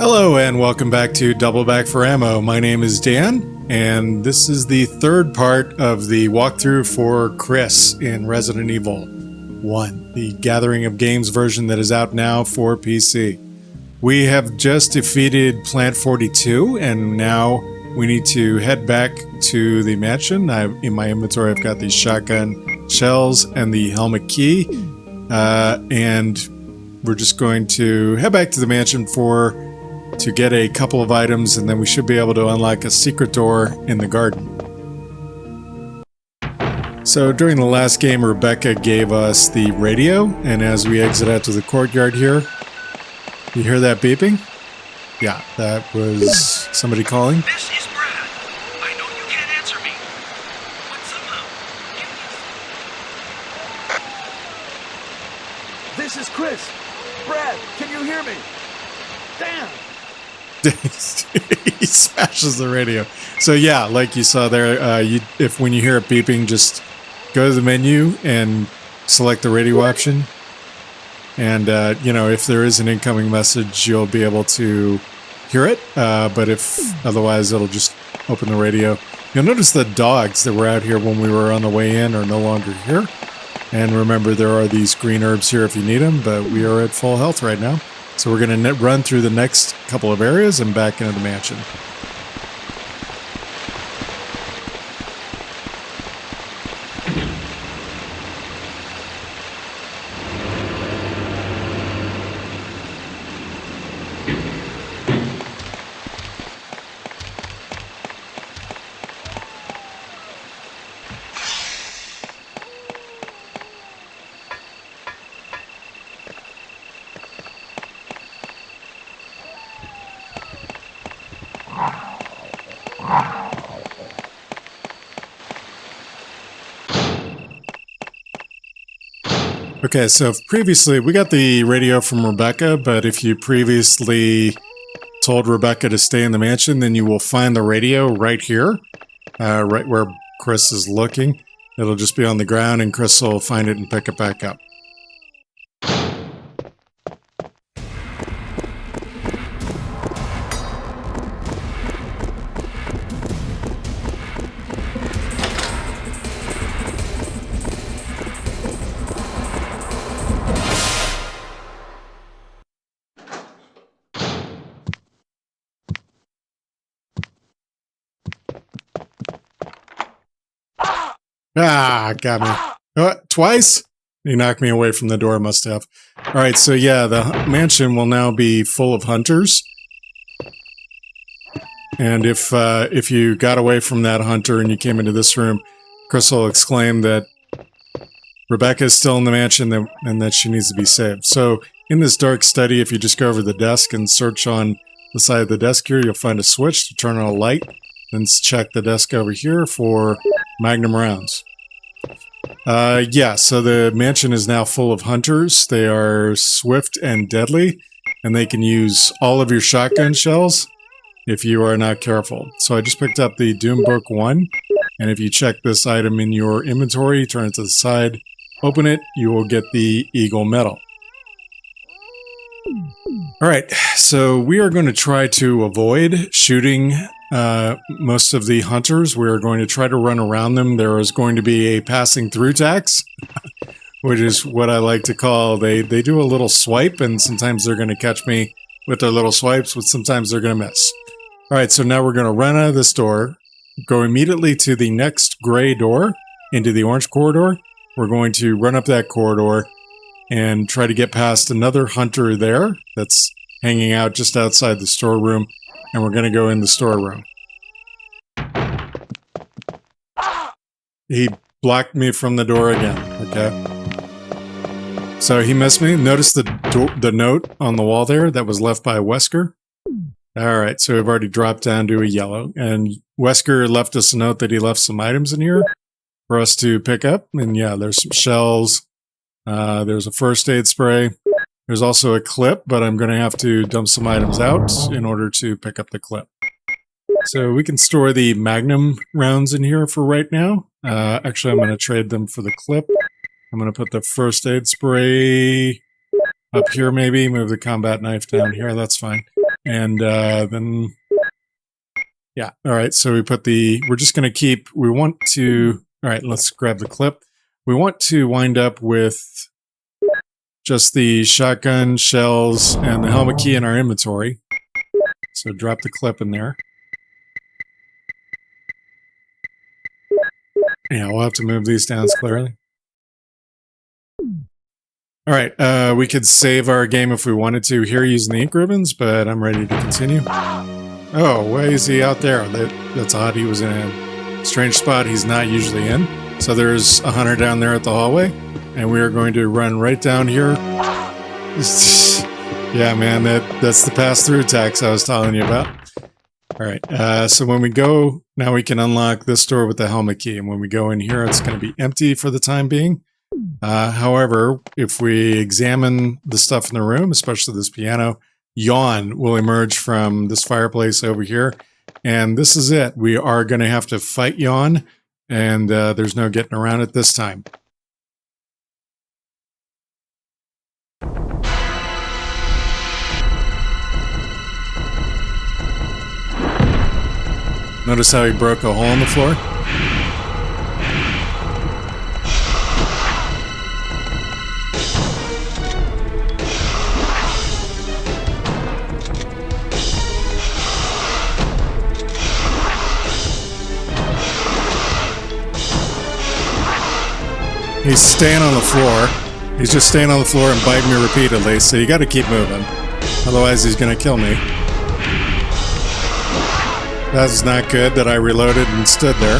Hello and welcome back to Double Back for Ammo. My name is Dan, and this is the third part of the walkthrough for Chris in Resident Evil 1, the Gathering of Games version that is out now for PC. We have just defeated Plant 42, and now we need to head back to the mansion. In my inventory, I've got the shotgun shells and the helmet key, and we're just going to head back to the mansion to get a couple of items, and then we should be able to unlock a secret door in the garden. So during the last game, Rebecca gave us the radio, and as we exit out to the courtyard here, you hear that beeping? Yeah, that was somebody calling. This is Brad. I know you can't answer me, but somehow, This is Chris. Brad, can you hear me? Damn! He smashes the radio. So yeah, like you saw there, when you hear it beeping, just go to the menu and select the radio option. And if there is an incoming message, you'll be able to hear it. But if otherwise, it'll just open the radio. You'll notice the dogs that were out here when we were on the way in are no longer here. And remember, there are these green herbs here if you need them, but we are at full health right now. So we're going to run through the next couple of areas and back into the mansion. Okay, so previously we got the radio from Rebecca, but if you previously told Rebecca to stay in the mansion, then you will find the radio right here, right where Chris is looking. It'll just be on the ground and Chris will find it and pick it back up. Ah, got me. Twice? He knocked me away from the door, must have. Alright, so yeah, the mansion will now be full of hunters. And if you got away from that hunter and you came into this room, Chris will exclaim that Rebecca is still in the mansion and that she needs to be saved. So in this dark study, if you just go over the desk and search on the side of the desk here, you'll find a switch to turn on a light. Then check the desk over here for Magnum rounds. So the mansion is now full of hunters. They are swift and deadly, and they can use all of your shotgun shells if you are not careful. So I just picked up the Doom Book 1, and if you check this item in your inventory, turn it to the side, open it, you will get the Eagle Medal. Alright, so we are going to try to avoid shooting most of the hunters. We're going to try to run around them. There is going to be a passing through tax, which is what I like to call, they do a little swipe, and sometimes they're going to catch me with their little swipes, but sometimes they're going to miss. Alright, so now we're going to run out of this door, go immediately to the next gray door, into the orange corridor. We're going to run up that corridor and try to get past another hunter there that's hanging out just outside the storeroom, and we're going to go in the storeroom. He blocked me from the door again, okay? So he missed me. Notice the note on the wall there that was left by Wesker? Alright, so we've already dropped down to a yellow, and Wesker left us a note that he left some items in here for us to pick up, and yeah, there's some shells, there's a first aid spray, there's also a clip, but I'm going to have to dump some items out in order to pick up the clip. So we can store the Magnum rounds in here for right now. Actually, I'm going to trade them for the clip. I'm going to put the first aid spray up here maybe, move the combat knife down here, that's fine. And then, yeah. All right. So we're just going to keep, all right, let's grab the clip. We want to wind up with just the shotgun shells and the helmet key in our inventory. So drop the clip in there. Yeah, we'll have to move these down clearly. All right, we could save our game if we wanted to here using the ink ribbons, but I'm ready to continue. Oh, why is he out there? That's odd. He was in a strange spot he's not usually in. So there's a hunter down there at the hallway, and we are going to run right down here. Yeah, man, that's the pass-through tax I was telling you about. All right, so when we go, now we can unlock this door with the helmet key, and when we go in here, it's going to be empty for the time being. However, if we examine the stuff in the room, especially this piano, yawn will emerge from this fireplace over here. And this is it. We are going to have to fight yawn, and there's no getting around it this time. Notice how he broke a hole in the floor? He's staying on the floor. He's just staying on the floor and biting me repeatedly, so you gotta keep moving. Otherwise he's gonna kill me. That's not good that I reloaded and stood there.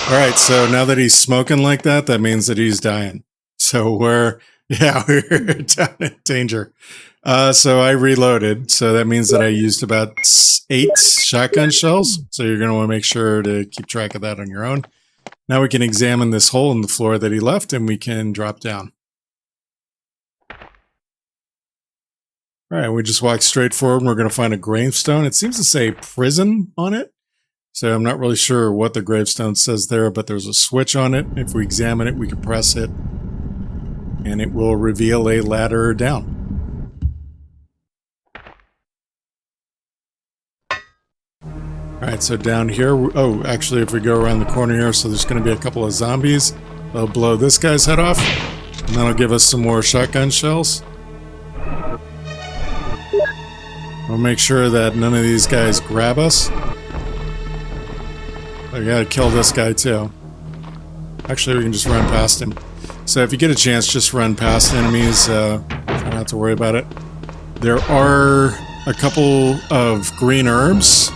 Alright, so now that he's smoking like that, that means that he's dying. So we're down in danger. So I reloaded, so that means that I used about 8 shotgun shells. So you're gonna want to make sure to keep track of that on your own. Now we can examine this hole in the floor that he left, and we can drop down. All right, we just walk straight forward, and we're going to find a gravestone. It seems to say prison on it, so I'm not really sure what the gravestone says there, but there's a switch on it. If we examine it, we can press it, and it will reveal a ladder down. All right, so down here, oh, actually, if we go around the corner here, so there's going to be a couple of zombies. They'll blow this guy's head off, and that'll give us some more shotgun shells. We'll make sure that none of these guys grab us. I gotta kill this guy too. Actually, we can just run past him. So if you get a chance, just run past enemies. Try not to worry about it. There are a couple of green herbs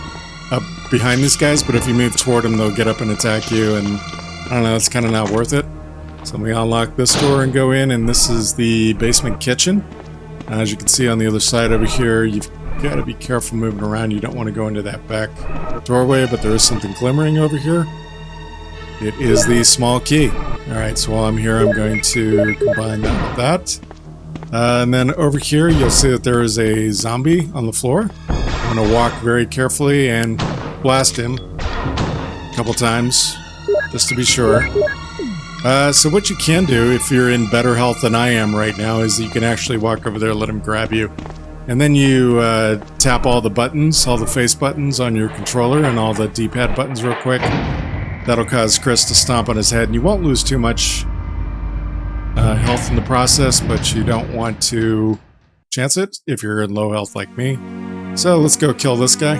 up behind these guys, but if you move toward them, they'll get up and attack you, and I don't know, it's kind of not worth it. So we unlock this door and go in, and this is the basement kitchen. As you can see on the other side over here, you've got to be careful moving around. You don't want to go into that back doorway, but there is something glimmering over here. It is the small key. Alright, so while I'm here, I'm going to combine that with that. And then over here, you'll see that there is a zombie on the floor. I'm going to walk very carefully and blast him a couple times, just to be sure. So what you can do, if you're in better health than I am right now, is you can actually walk over there and let him grab you. And then you tap all the buttons, all the face buttons on your controller and all the D-pad buttons real quick. That'll cause Chris to stomp on his head, and you won't lose too much health in the process, but you don't want to chance it if you're in low health like me. So let's go kill this guy.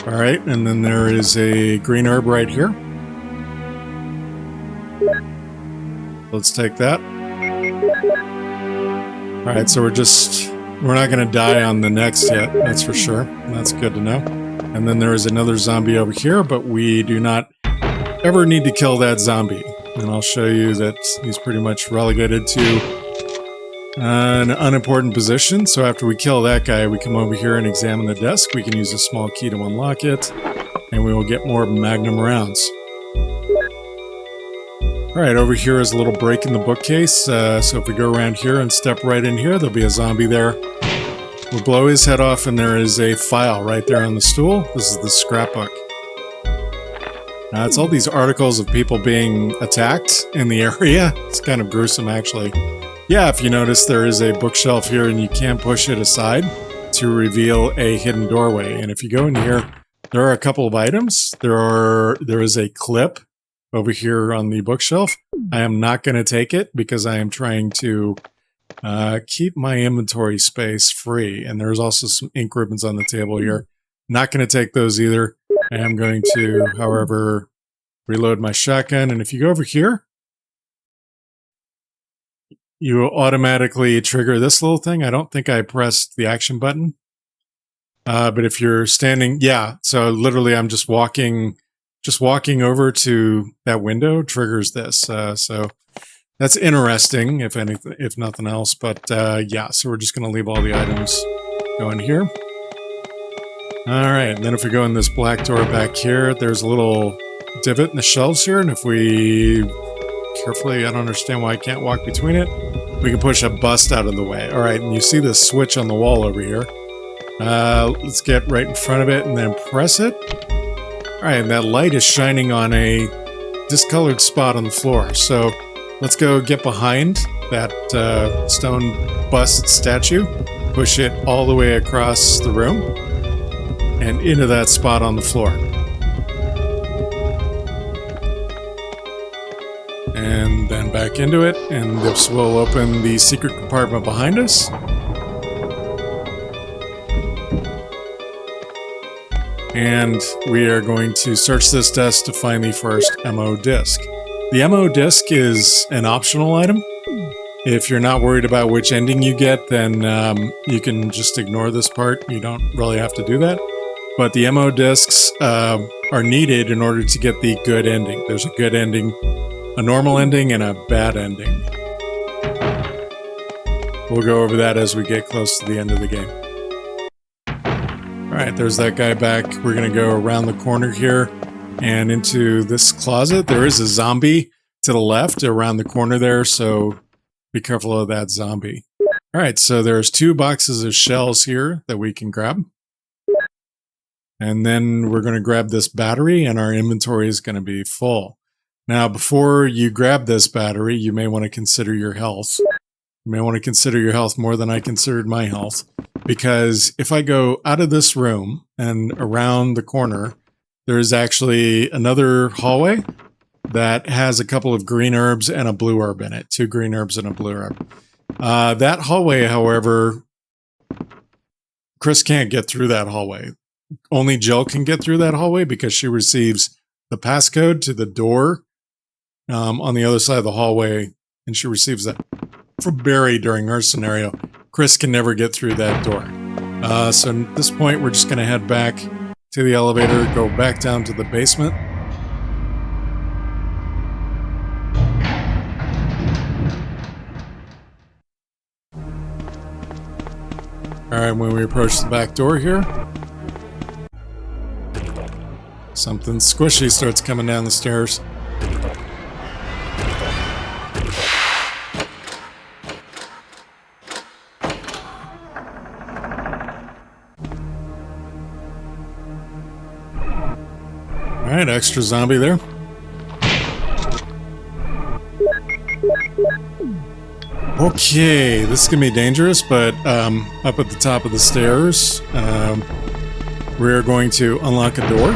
Alright, and then there is a green herb right here. Let's take that. Alright, so we're not going to die on the next yet, that's for sure. That's good to know. And then there is another zombie over here, but we do not ever need to kill that zombie. And I'll show you that he's pretty much relegated to an unimportant position. So after we kill that guy, we come over here and examine the desk. We can use a small key to unlock it, and we will get more Magnum rounds. Alright, over here is a little break in the bookcase. So if we go around here and step right in here, there'll be a zombie there. We'll blow his head off, and there is a file right there on the stool. This is the scrapbook. It's all these articles of people being attacked in the area. It's kind of gruesome, actually. Yeah, if you notice, there is a bookshelf here and you can push it aside to reveal a hidden doorway. And if you go in here, there are a couple of items. There is a clip over here on the bookshelf. I am not going to take it because I am trying to keep my inventory space free. And there's also some ink ribbons on the table here. Not going to take those either. I am going to, however, reload my shotgun. And if you go over here, you will automatically trigger this little thing. I don't think I pressed the action button. But if you're standing, yeah, so literally I'm just walking over to that window triggers this. So that's interesting, if anything, if nothing else. But yeah, so we're just going to leave all the items going here. All right, and then if we go in this black door back here, there's a little divot in the shelves here, and if we carefully, I don't understand why I can't walk between it, we can push a bust out of the way. All right, and you see this switch on the wall over here. Let's get right in front of it and then press it. All right, and that light is shining on a discolored spot on the floor. So let's go get behind that stone bust statue, push it all the way across the room and into that spot on the floor. And then back into it, and this will open the secret compartment behind us. And we are going to search this desk to find the first MO disc. The MO disc is an optional item. If you're not worried about which ending you get, then you can just ignore this part. You don't really have to do that. But the MO discs are needed in order to get the good ending. There's a good ending, a normal ending, and a bad ending. We'll go over that as we get close to the end of the game. All right, there's that guy back. We're going to go around the corner here and into this closet. There is a zombie to the left around the corner there, so be careful of that zombie. All right, so there's 2 boxes of shells here that we can grab. And then we're going to grab this battery, and our inventory is going to be full. Now, before you grab this battery, you may want to consider your health. You may want to consider your health more than I considered my health. Because if I go out of this room and around the corner, there's actually another hallway that has a couple of green herbs and a blue herb in it. 2 green herbs and a blue herb. That hallway, however, Chris can't get through that hallway. Only Jill can get through that hallway because she receives the passcode to the door on the other side of the hallway, and she receives that from Barry during her scenario. Chris can never get through that door. So at this point, we're just going to head back to the elevator, go back down to the basement. All right, when we approach the back door here, something squishy starts coming down the stairs. All right, extra zombie there. Okay, this is gonna be dangerous, but up at the top of the stairs, we're going to unlock a door.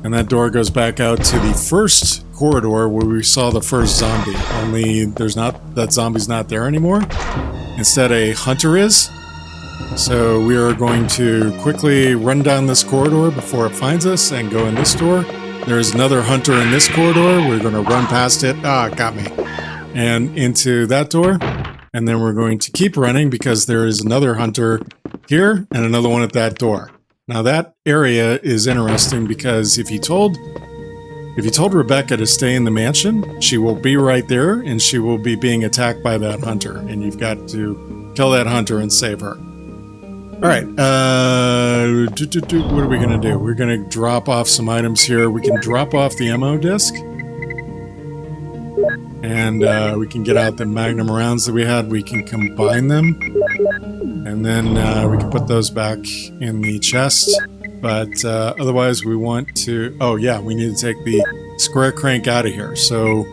And that door goes back out to the first corridor where we saw the first zombie. Only that zombie's not there anymore. Instead, a hunter is. So we are going to quickly run down this corridor before it finds us and go in this door. There is another hunter in this corridor. We're going to run past it. Ah, it got me. And into that door. And then we're going to keep running because there is another hunter here and another one at that door. Now that area is interesting because if you told Rebecca to stay in the mansion, she will be right there and she will be being attacked by that hunter. And you've got to kill that hunter and save her. All right, what are we going to do? We're going to drop off some items here. We can drop off the MO disc. And we can get out the Magnum rounds that we had. We can combine them. And then we can put those back in the chest. But otherwise we want to... Oh yeah, we need to take the square crank out of here. So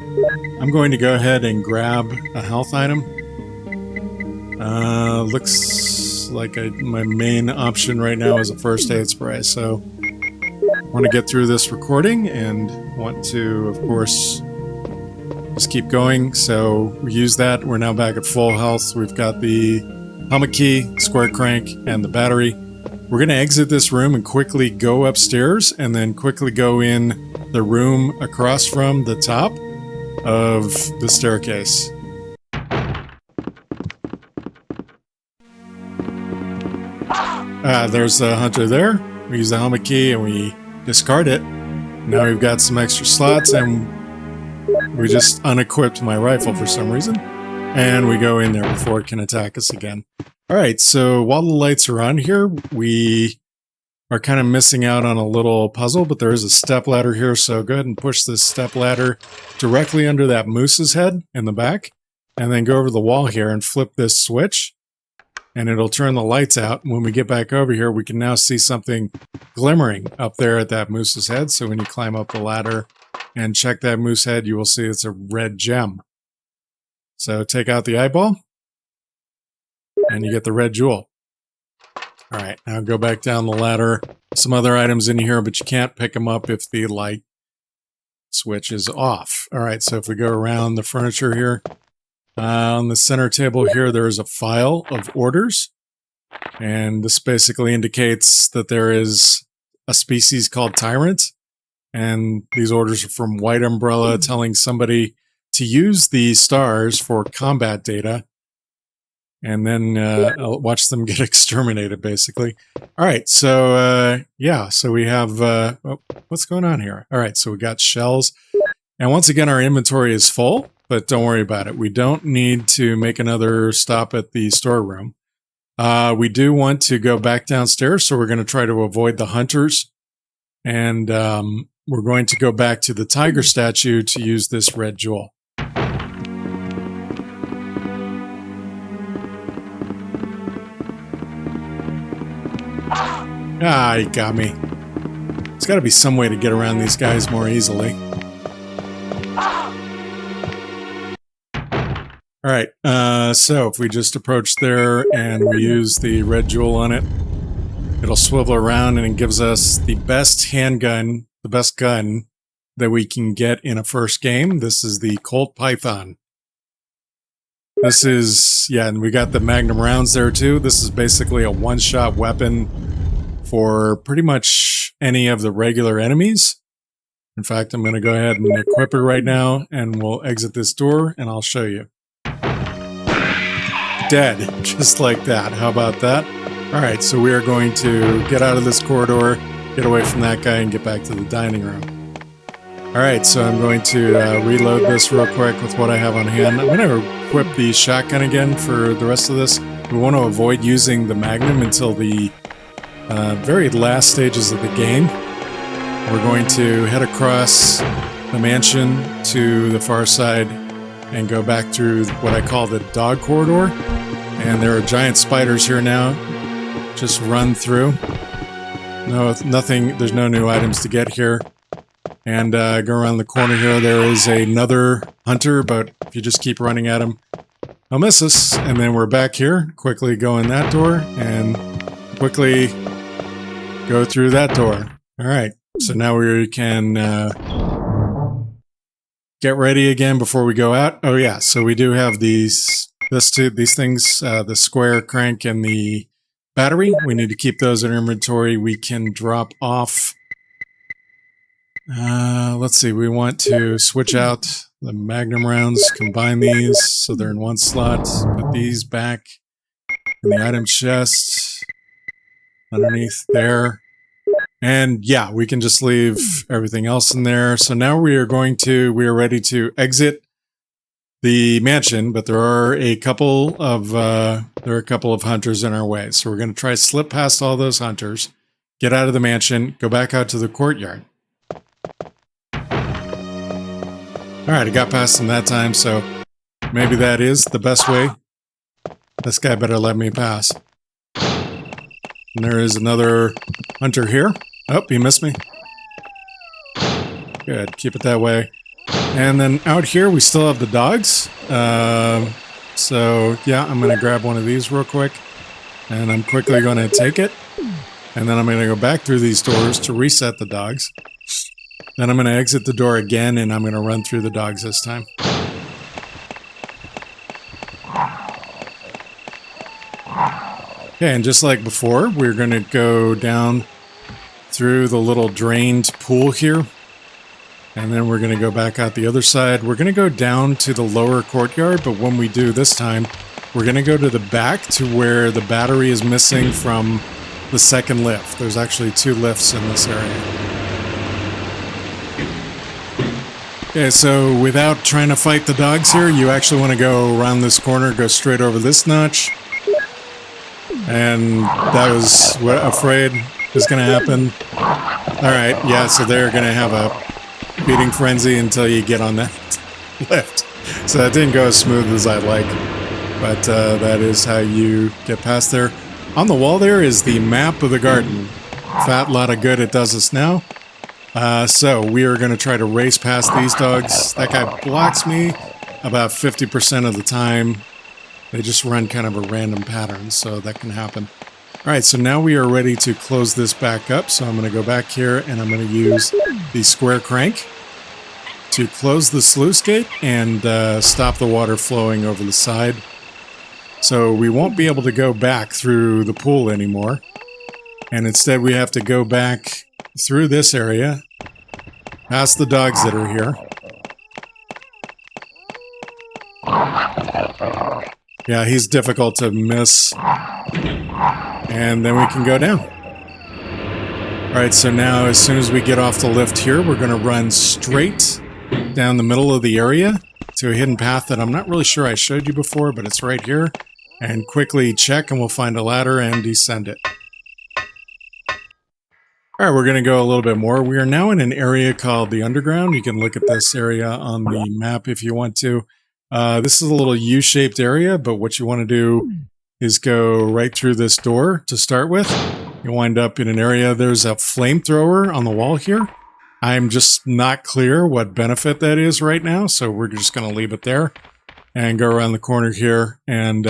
I'm going to go ahead and grab a health item. Looks like my main option right now is a first aid spray, so I want to get through this recording and want to, of course, just keep going. So we use that. We're now back at full health. We've got the helmet key, square crank, and the battery. We're going to exit this room and quickly go upstairs and then quickly go in the room across from the top of the staircase. There's the hunter there. We use the helmet key and we discard it. Now we've got some extra slots and we just unequipped my rifle for some reason. And we go in there before it can attack us again. Alright, so while the lights are on here, we are kind of missing out on a little puzzle, but there is a step ladder here, so go ahead and push this step ladder directly under that moose's head in the back, and then go over the wall here and flip this switch, and it'll turn the lights out. When we get back over here, we can now see something glimmering up there at that moose's head, so when you climb up the ladder and check that moose head, you will see it's a red gem. So take out the eyeball, and you get the red jewel. Alright, now go back down the ladder. Some other items in here, but you can't pick them up if the light switch is off. Alright, so if we go around the furniture here, on the center table here, there is a file of orders. And this basically indicates that there is a species called Tyrant. And these orders are from White Umbrella telling somebody to use the stars for combat data. And then I'll watch them get exterminated, basically. All right, so yeah, so we have oh, what's going on here? All right, so we got shells, and once again, our inventory is full, but don't worry about it. We don't need to make another stop at the storeroom. We do want to go back downstairs, so we're going to try to avoid the hunters, and we're going to go back to the tiger statue to use this red jewel. Ah, he got me. There's got to be some way to get around these guys more easily. Alright, so if we just approach there and we use the red jewel on it, it'll swivel around and it gives us the best handgun, the best gun that we can get in a first game. This is the Colt Python. This is, yeah, and we got the Magnum rounds there too. This is basically a one-shot weapon for pretty much any of the regular enemies. In fact, I'm going to go ahead and equip it right now, and we'll exit this door, and I'll show you. Dead, just like that. How about that? Alright, so we are going to get out of this corridor, get away from that guy, and get back to the dining room. Alright, so I'm going to reload this real quick with what I have on hand. I'm going to equip the shotgun again for the rest of this. We want to avoid using the Magnum until the very last stages of the game. We're going to head across the mansion to the far side and go back through what I call the dog corridor. And there are giant spiders here now. Just run through. No, nothing. There's no new items to get here. And go around the corner here. There is another hunter, but if you just keep running at him, he'll miss us. And then we're back here. Quickly go in that door and quickly go through that door. All right. So now we can get ready again before we go out. Oh yeah. So we do have these things, the square crank and the battery. We need to keep those in inventory. We can drop off. Let's see. We want to switch out the Magnum rounds, combine these so they're in one slot. Put these back in the item chest underneath there. And yeah, we can just leave everything else in there. So now we are ready to exit the mansion, but there are a couple of hunters in our way. So we're going to try to slip past all those hunters, get out of the mansion, go back out to the courtyard. All right, I got past them that time, so maybe that is the best way. This guy better let me pass. And there is another hunter here. Oh, he missed me. Good, keep it that way. And then out here, we still have the dogs. So, yeah, I'm going to grab one of these real quick. And I'm quickly going to take it. And then I'm going to go back through these doors to reset the dogs. Then I'm going to exit the door again, and I'm going to run through the dogs this time. Okay, and just like before, we're going to go down through the little drained pool here. And then we're going to go back out the other side. We're going to go down to the lower courtyard, but when we do this time, we're going to go to the back to where the battery is missing from the second lift. There's actually 2 lifts in this area. Okay, so without trying to fight the dogs here, you actually want to go around this corner, go straight over this notch. And that was what I'm afraid is going to happen. Alright, yeah, so they're going to have a feeding frenzy until you get on that lift. So that didn't go as smooth as I'd like. But that is how you get past there. On the wall there is the map of the garden. Fat lot of good it does us now. So we are going to try to race past these dogs. That guy blocks me about 50% of the time. They just run kind of a random pattern, so that can happen. Alright, so now we are ready to close this back up. So I'm going to go back here and I'm going to use the square crank to close the sluice gate and stop the water flowing over the side. So we won't be able to go back through the pool anymore. And instead we have to go back through this area, past the dogs that are here. Yeah, he's difficult to miss. And then we can go down. Alright, so now as soon as we get off the lift here, we're going to run straight down the middle of the area to a hidden path that I'm not really sure I showed you before, but it's right here. And quickly check and we'll find a ladder and descend it. Alright, we're going to go a little bit more. We are now in an area called the Underground. You can look at this area on the map if you want to. This is a little U-shaped area, but what you want to do is go right through this door to start with. You wind up in an area, there's a flamethrower on the wall here. I'm just not clear what benefit that is right now, so we're just going to leave it there and go around the corner here and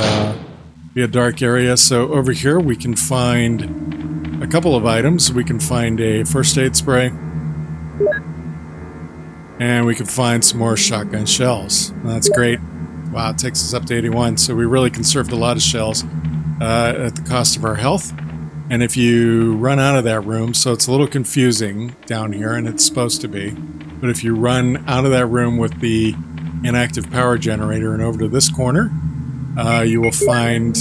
be a dark area. So over here we can find a couple of items. We can find a first aid spray. And we can find some more shotgun shells. That's great. Wow, it takes us up to 81. So we really conserved a lot of shells at the cost of our health. And if you run out of that room, so it's a little confusing down here, and it's supposed to be. But if you run out of that room with the inactive power generator and over to this corner, you will find...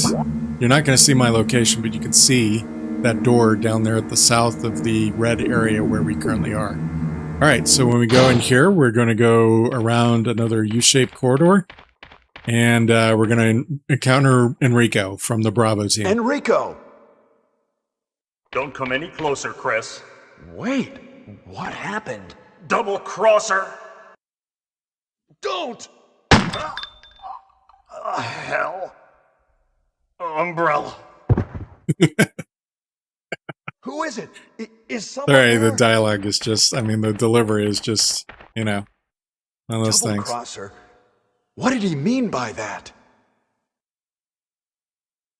You're not going to see my location, but you can see that door down there at the south of the red area where we currently are. Alright, so when we go in here, we're going to go around another U-shaped corridor. And we're going to encounter Enrico from the Bravo team. Enrico! Don't come any closer, Chris. Wait, what happened? Double crosser! Don't! Hell. Umbrella. Who is it? Is someone Sorry, there? the dialogue is just, I mean, the delivery is just, you know, one of those Double things. crosser? What did he mean by that?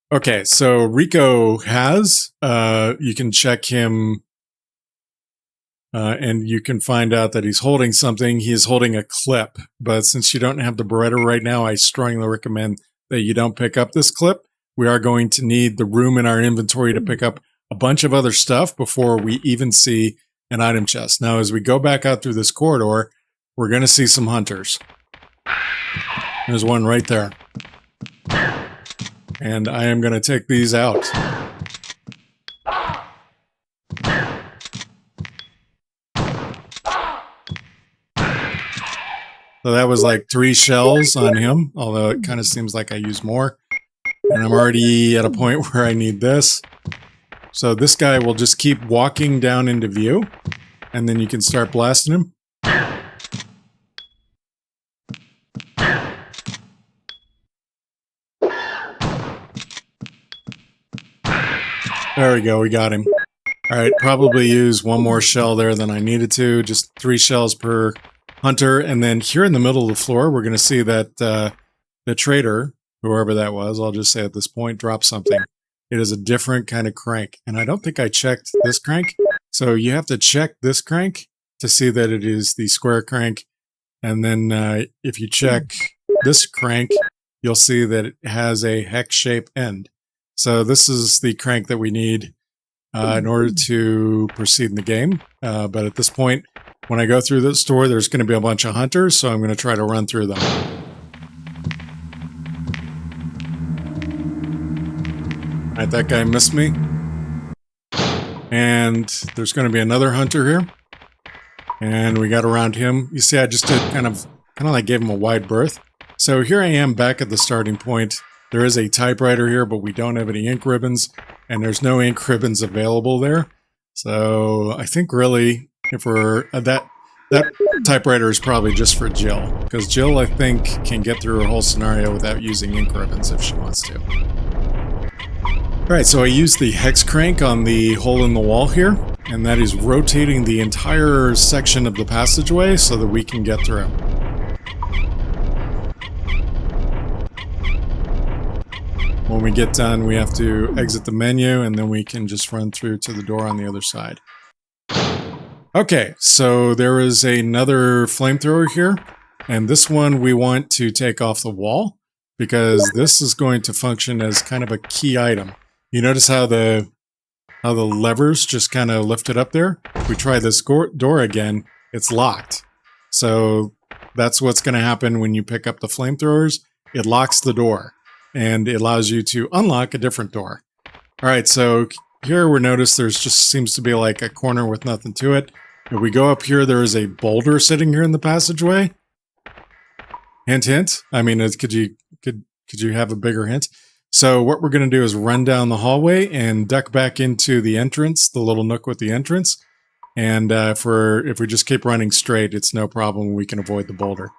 Okay, so Rico has, you can check him, and you can find out that he's holding something. He is holding a clip, but since you don't have the Beretta right now, I strongly recommend that you don't pick up this clip. We are going to need the room in our inventory to pick up a bunch of other stuff before we even see an item chest. Now, as we go back out through this corridor, we're going to see some hunters. There's one right there. And I am going to take these out. So that was like 3 shells on him, although it kind of seems like I used more. And I'm already at a point where I need this. So this guy will just keep walking down into view, and then you can start blasting him. There we go, we got him. Alright, probably use one more shell there than I needed to. Just 3 shells per hunter. And then here in the middle of the floor, we're going to see that the trader, whoever that was, I'll just say at this point, dropped something. It is a different kind of crank. And I don't think I checked this crank. So you have to check this crank to see that it is the square crank. And then if you check this crank, you'll see that it has a hex-shaped end. So this is the crank that we need in order to proceed in the game. But at this point, when I go through this door, there's going to be a bunch of hunters, so I'm going to try to run through them. All right, that guy missed me. And there's going to be another hunter here. And we got around him. You see, I just did kind of like gave him a wide berth. So here I am back at the starting point. There is a typewriter here, but we don't have any ink ribbons, and there's no ink ribbons available there. So I think really, if we're that typewriter is probably just for Jill, because Jill, I think, can get through a whole scenario without using ink ribbons if she wants to. All right, so I used the hex crank on the hole in the wall here, and that is rotating the entire section of the passageway so that we can get through. When we get done, we have to exit the menu, and then we can just run through to the door on the other side. Okay, so there is another flamethrower here, and this one we want to take off the wall, because this is going to function as kind of a key item. You notice how the levers just kind of lifted up there? If we try this door again, it's locked. So that's what's going to happen when you pick up the flamethrowers. It locks the door, and it allows you to unlock a different door. All right, so here we notice there's just seems to be like a corner with nothing to it. If we go up here, there is a boulder sitting here in the passageway. Hint, hint. I mean, could you have a bigger hint? So what we're going to do is run down the hallway and duck back into the entrance, the little nook with the entrance. And if we just keep running straight, it's no problem. We can avoid the boulder.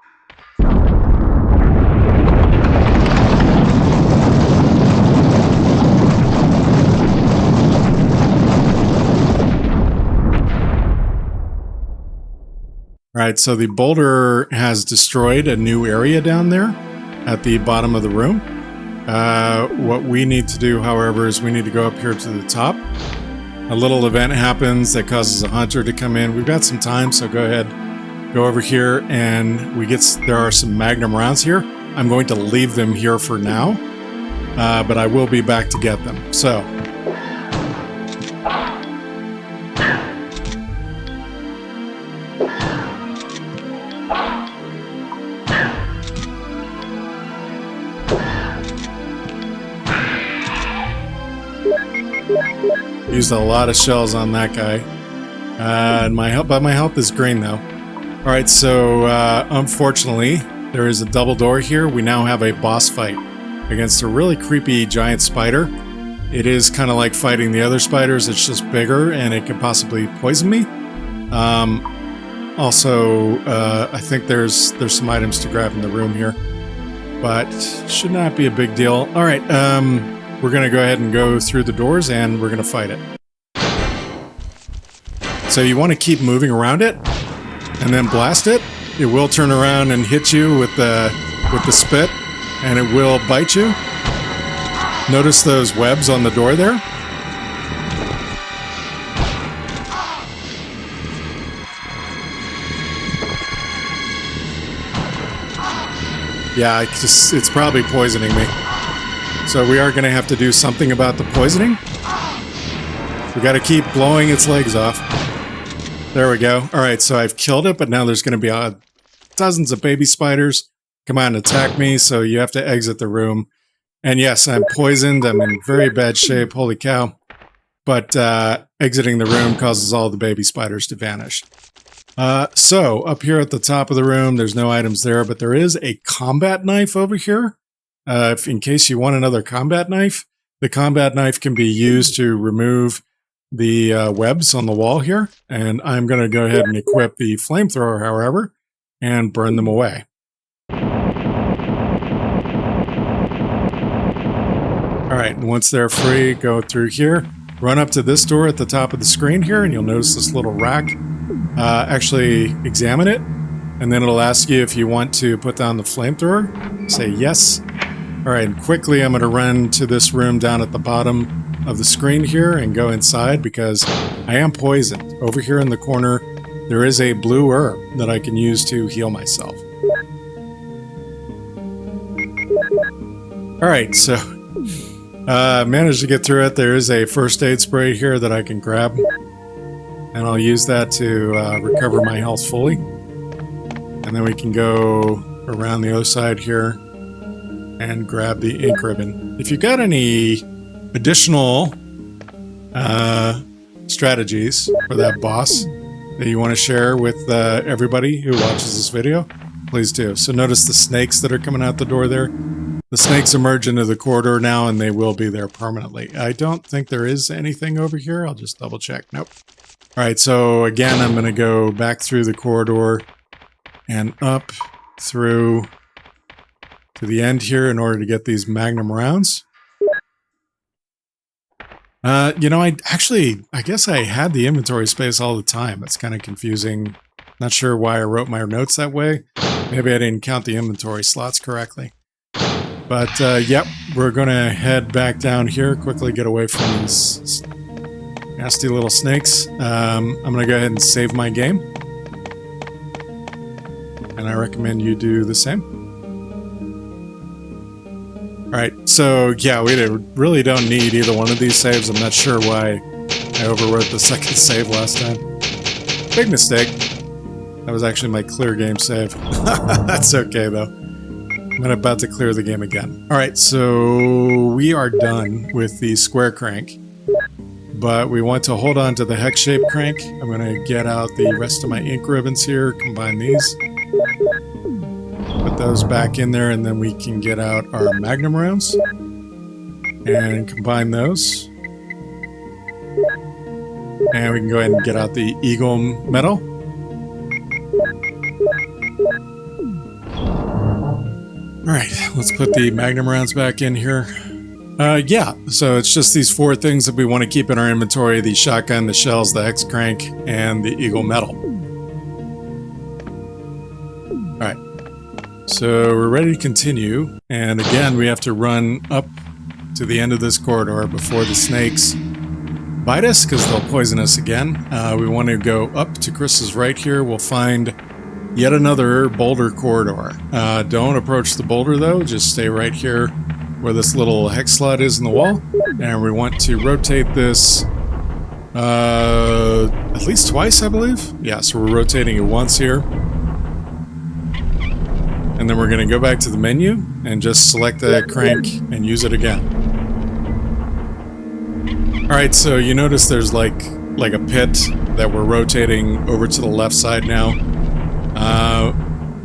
All right, so the boulder has destroyed a new area down there at the bottom of the room. What we need to do, however, is we need to go up here to the top. A little event happens that causes a hunter to come in. We've got some time, so go ahead, go over here, and there are some magnum rounds here. I'm going to leave them here for now, but I will be back to get them. So. Used a lot of shells on that guy. And my health is green though. All right, so unfortunately, there is a double door here. We now have a boss fight against a really creepy giant spider. It is kind of like fighting the other spiders. It's just bigger, and it could possibly poison me. Also, I think there's some items to grab in the room here, but should not be a big deal. All right. We're going to go ahead and go through the doors, and we're going to fight it. So you want to keep moving around it, and then blast it. It will turn around and hit you with the spit, and it will bite you. Notice those webs on the door there? Yeah, it's probably poisoning me. So we are going to have to do something about the poisoning. We got to keep blowing its legs off. There we go. All right, so I've killed it, but now there's going to be dozens of baby spiders. Come on, attack me, so you have to exit the room. And yes, I'm poisoned. I'm in very bad shape. Holy cow. But exiting the room causes all the baby spiders to vanish. So up here at the top of the room, there's no items there, but there is a combat knife over here. In case you want another combat knife, the combat knife can be used to remove the webs on the wall here. And I'm going to go ahead and equip the flamethrower, however, and burn them away. All right, and once they're free, go through here. Run up to this door at the top of the screen here, and you'll notice this little rack. Actually examine it. and then it'll ask you if you want to put down the flamethrower. Say yes. All right, and quickly I'm going to run to this room down at the bottom of the screen here and go inside because I am poisoned. Over here in the corner, there is a blue herb that I can use to heal myself. All right, so managed to get through it. There is a first aid spray here that I can grab, and I'll use that to recover my health fully. And then we can go around the other side here and grab the ink ribbon. If you've got any additional strategies for that boss that you want to share with everybody who watches this video, please do. So notice the snakes that are coming out the door there. The snakes emerge into the corridor now, and they will be there permanently. I don't think there is anything over here. I'll just double check. Nope. All right, so again, I'm going to go back through the corridor and up through to the end here in order to get these magnum rounds. You know, I guess I had the inventory space all the time. It's kind of confusing. Not sure why I wrote my notes that way. Maybe I didn't count the inventory slots correctly. But, yep, we're going to head back down here, quickly get away from these nasty little snakes. I'm going to go ahead and save my game. And I recommend you do the same. Alright, so yeah, we really don't need either one of these saves. I'm not sure why I overwrote the second save last time. Big mistake. That was actually my clear game save. That's okay though. I'm about to clear the game again. Alright, so we are done with the square crank. But we want to hold on to the hex-shaped crank. I'm going to get out the rest of my ink ribbons here, combine these. Put those back in there, and then we can get out our magnum rounds. And combine those. And we can go ahead and get out the eagle metal. Alright, let's put the magnum rounds back in here. Yeah, so it's just these four things that we want to keep in our inventory: the shotgun, the shells, the hex crank, and the eagle metal. Alright, so we're ready to continue, and again we have to run up to the end of this corridor before the snakes bite us, because they'll poison us again. We want to go up to Chris's right here. We'll find yet another boulder corridor. Don't approach the boulder though, just stay right here where this little hex slot is in the wall. And we want to rotate this at least twice, I believe. Yeah, so we're rotating it once here. And then we're going to go back to the menu and just select the crank and use it again. Alright, so you notice there's like a pit that we're rotating over to the left side now.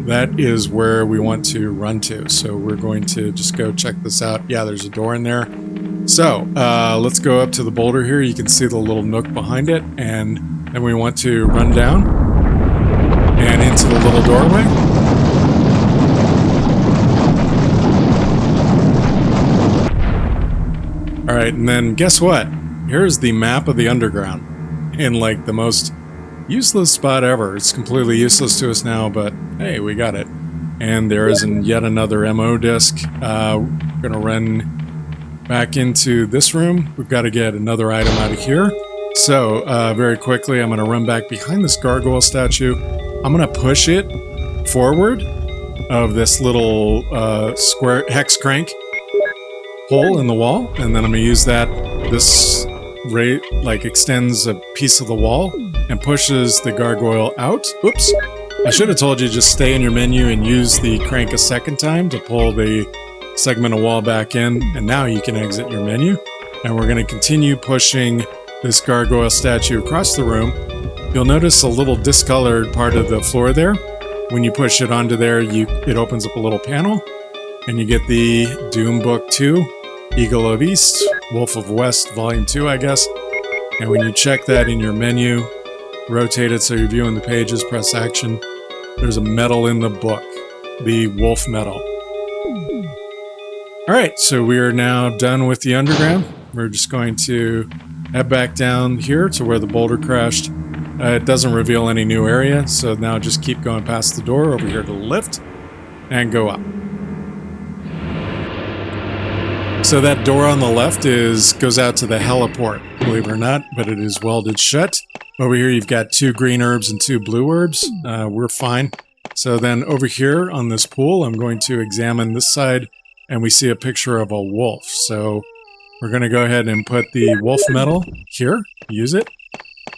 That is where we want to run to. So we're going to just go check this out. Yeah, there's a door in there. So let's go up to the boulder here. You can see the little nook behind it. And then we want to run down and into the little doorway. All right, and then guess what? Here's the map of the underground in like the most useless spot ever. It's completely useless to us now, but hey, we got it. And there is yet another MO disc. We're gonna run back into this room. We've got to get another item out of here. So very quickly, I'm gonna run back behind this gargoyle statue. I'm gonna push it forward of this little square hex crank hole in the wall, and then I'm gonna use that. This like extends a piece of the wall and pushes the gargoyle out. Oops. I should have told you just stay in your menu and use the crank a second time to pull the segment of wall back in, and now you can exit your menu. And we're going to continue pushing this gargoyle statue across the room. You'll notice a little discolored part of the floor there. When you push it onto there, it opens up a little panel, and you get the Doom Book 2, Eagle of East, Wolf of West, Volume 2, I guess. And when you check that in your menu, rotate it so you're viewing the pages, press action. There's a medal in the book, the wolf medal. Alright, so we are now done with the underground. We're just going to head back down here to where the boulder crashed. It doesn't reveal any new area, so now just keep going past the door over here to the lift and go up. So that door on the left goes out to the heliport, believe it or not, but it is welded shut. Over here you've got 2 green herbs and 2 blue herbs. We're fine. So then over here on this pool, I'm going to examine this side, and we see a picture of a wolf. So we're going to go ahead and put the wolf metal here, use it,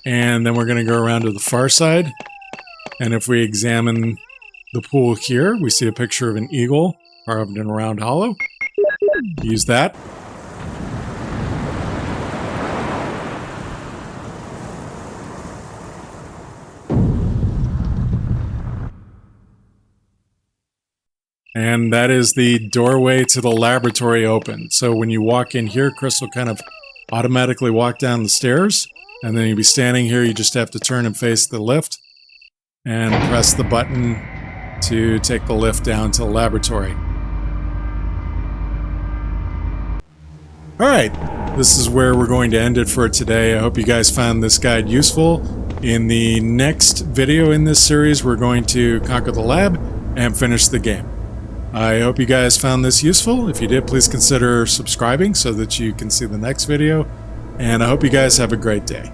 and then we're going to go around to the far side. And if we examine the pool here, we see a picture of an eagle carved in a round hollow. Use that. And that is the doorway to the laboratory open. So when you walk in here, Chris will kind of automatically walk down the stairs. And then you'll be standing here. You just have to turn and face the lift and press the button to take the lift down to the laboratory. All right, this is where we're going to end it for today. I hope you guys found this guide useful. In the next video in this series, we're going to conquer the lab and finish the game. I hope you guys found this useful. If you did, please consider subscribing so that you can see the next video. And I hope you guys have a great day.